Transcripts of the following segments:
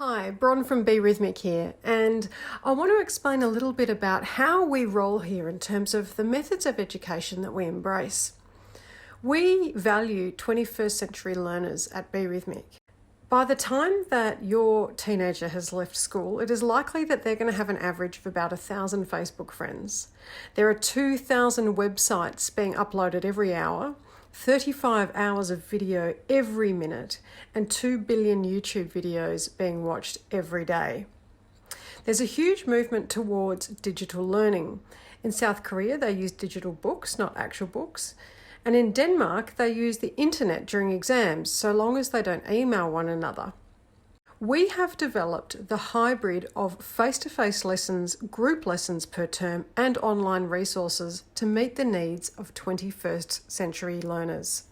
Hi, Bron from BRHYTHMIC here, and I want to explain a little bit about how we roll here in terms of the methods of education that we embrace. We value 21st century learners at BRHYTHMIC. By the time that your teenager has left school, it is likely that they're going to have an average of about 1,000 Facebook friends. There are 2,000 websites being uploaded every hour, 35 hours of video every minute, and 2 billion YouTube videos being watched every day. There's a huge movement towards digital learning. In South Korea, they use digital books, not actual books. And in Denmark, they use the internet during exams, so long as they don't email one another. We have developed the hybrid of face-to-face lessons, group lessons per term, and online resources to meet the needs of 21st century learners.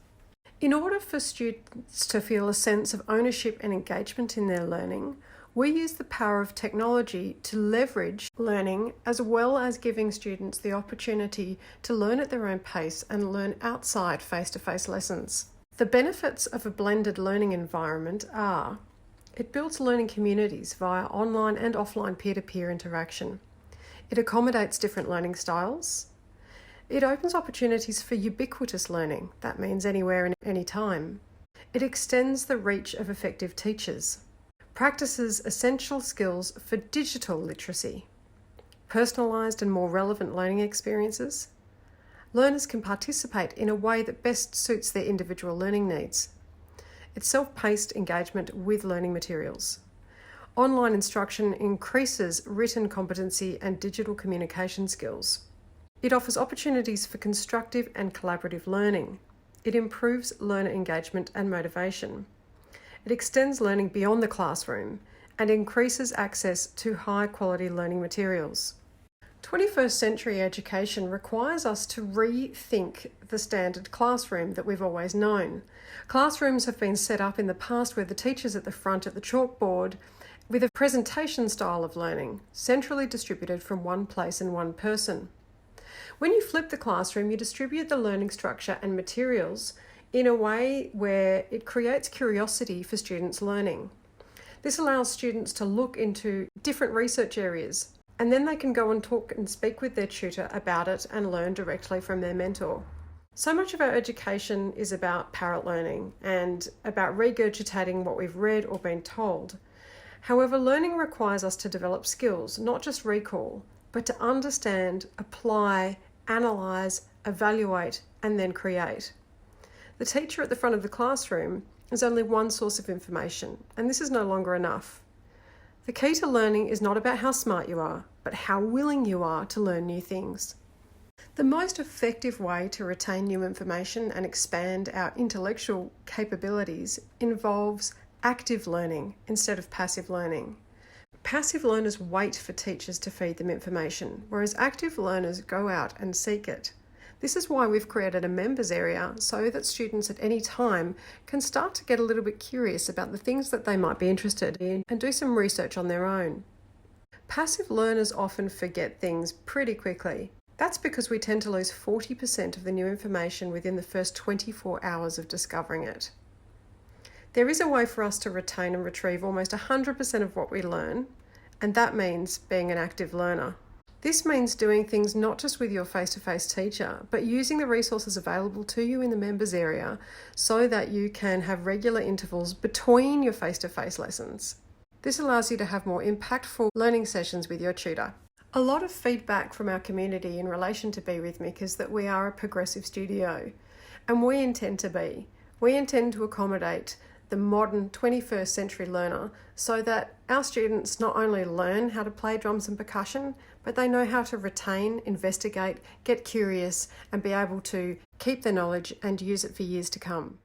In order for students to feel a sense of ownership and engagement in their learning, we use the power of technology to leverage learning, as well as giving students the opportunity to learn at their own pace and learn outside face-to-face lessons. The benefits of a blended learning environment are: it builds learning communities via online and offline peer-to-peer interaction. It accommodates different learning styles. It opens opportunities for ubiquitous learning. That means anywhere and any time. It extends the reach of effective teachers. Practices essential skills for digital literacy. Personalised and more relevant learning experiences. Learners can participate in a way that best suits their individual learning needs. It's self-paced engagement with learning materials. Online instruction increases written competency and digital communication skills. It offers opportunities for constructive and collaborative learning. It improves learner engagement and motivation. It extends learning beyond the classroom and increases access to high-quality learning materials. 21st century education requires us to rethink the standard classroom that we've always known. Classrooms have been set up in the past where the teacher's at the front at the chalkboard with a presentation style of learning, centrally distributed from one place and one person. When you flip the classroom, you distribute the learning structure and materials in a way where it creates curiosity for students' learning. This allows students to look into different research areas, and then they can go and talk and speak with their tutor about it and learn directly from their mentor. So much of our education is about parrot learning and about regurgitating what we've read or been told. However, learning requires us to develop skills, not just recall, but to understand, apply, analyse, evaluate, and then create. The teacher at the front of the classroom is only one source of information, and this is no longer enough. The key to learning is not about how smart you are, but how willing you are to learn new things. The most effective way to retain new information and expand our intellectual capabilities involves active learning instead of passive learning. Passive learners wait for teachers to feed them information, whereas active learners go out and seek it. This is why we've created a members area so that students at any time can start to get a little bit curious about the things that they might be interested in and do some research on their own. Passive learners often forget things pretty quickly. That's because we tend to lose 40% of the new information within the first 24 hours of discovering it. There is a way for us to retain and retrieve almost 100% of what we learn, and that means being an active learner. This means doing things not just with your face-to-face teacher, but using the resources available to you in the members area so that you can have regular intervals between your face-to-face lessons. This allows you to have more impactful learning sessions with your tutor. A lot of feedback from our community in relation to BRHYTHMIC is that we are a progressive studio, and we intend to be. We intend to accommodate the modern 21st century learner so that our students not only learn how to play drums and percussion, but they know how to retain, investigate, get curious, and be able to keep their knowledge and use it for years to come.